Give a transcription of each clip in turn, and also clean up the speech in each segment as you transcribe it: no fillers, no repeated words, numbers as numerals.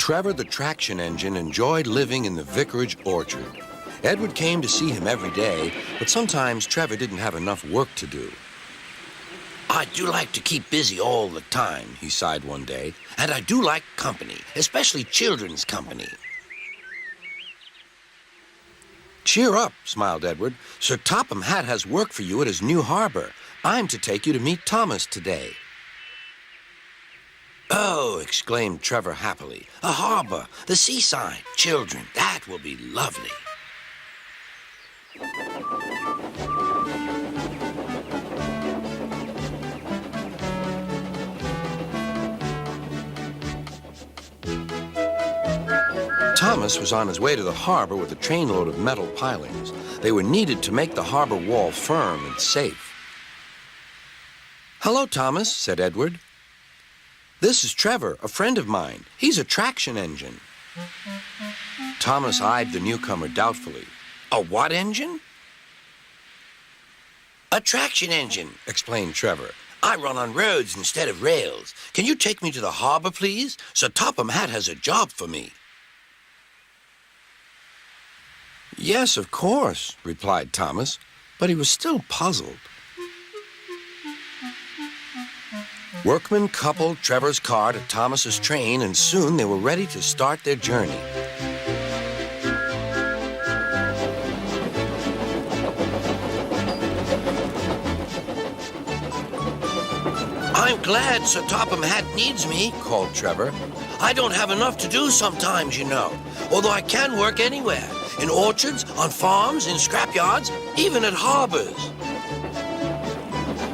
Trevor the traction engine enjoyed living in the vicarage orchard. Edward came to see him every day, but sometimes Trevor didn't have enough work to do. I do like to keep busy all the time, he sighed one day. and I do like company, especially children's company. Cheer up, smiled Edward. Sir Topham Hatt has work for you at his new harbor. I'm to take you to meet Thomas today. Oh, exclaimed Trevor happily. A harbor, the seaside, children, that will be lovely. Thomas was on his way to the harbor with a trainload of metal pilings. They were needed to make the harbor wall firm and safe. Hello, Thomas, said Edward. This is Trevor, a friend of mine. He's a traction engine. Thomas eyed the newcomer doubtfully. A what engine? A traction engine, explained Trevor. I run on roads instead of rails. Can you take me to the harbor, please? Sir Topham Hatt has a job for me. Yes, of course, replied Thomas, but he was still puzzled. Workmen coupled Trevor's car to Thomas's train, and soon they were ready to start their journey. I'm glad Sir Topham Hatt needs me, called Trevor. I don't have enough to do sometimes, you know, although I can work anywhere, in orchards, on farms, in scrapyards, even at harbors.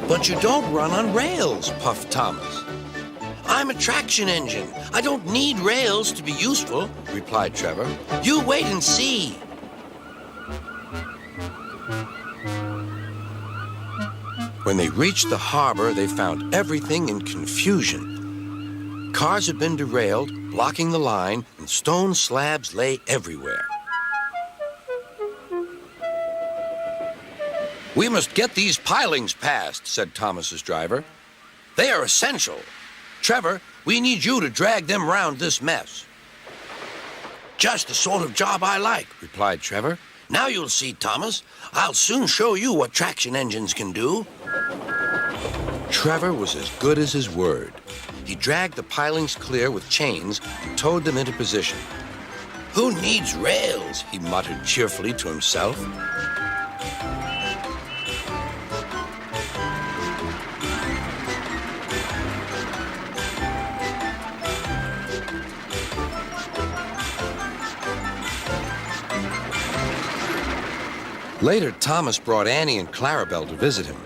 But you don't run on rails, puffed Thomas. I'm a traction engine. I don't need rails to be useful, replied Trevor. You wait and see. When they reached the harbor, they found everything in confusion. Cars had been derailed, blocking the line, and stone slabs lay everywhere. We must get these pilings past, said Thomas's driver. They are essential. Trevor, we need you to drag them round this mess. Just the sort of job I like, replied Trevor. Now you'll see, Thomas. I'll soon show you what traction engines can do. Trevor was as good as his word. He dragged the pilings clear with chains and towed them into position. Who needs rails? He muttered cheerfully to himself. Later, Thomas brought Annie and Clarabelle to visit him.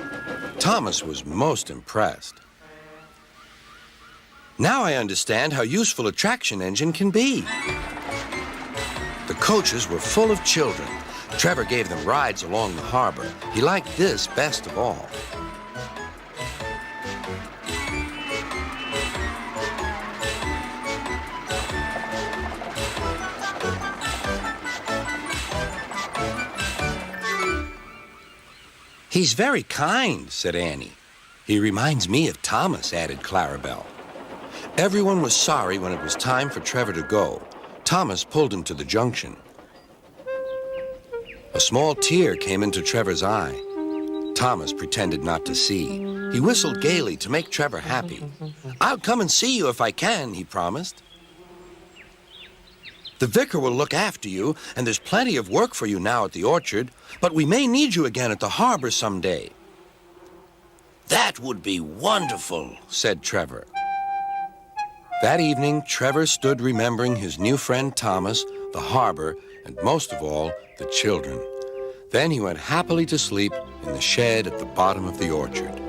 Thomas was most impressed. Now I understand how useful a traction engine can be. The coaches were full of children. Trevor gave them rides along the harbor. He liked this best of all. He's very kind, said Annie. He reminds me of Thomas, added Clarabelle. Everyone was sorry when it was time for Trevor to go. Thomas pulled him to the junction. A small tear came into Trevor's eye. Thomas pretended not to see. He whistled gaily to make Trevor happy. I'll come and see you if I can, he promised. The vicar will look after you, and there's plenty of work for you now at the orchard, but we may need you again at the harbor someday. That would be wonderful, said Trevor. That evening, Trevor stood remembering his new friend Thomas, the harbor, and most of all, the children. Then he went happily to sleep in the shed at the bottom of the orchard.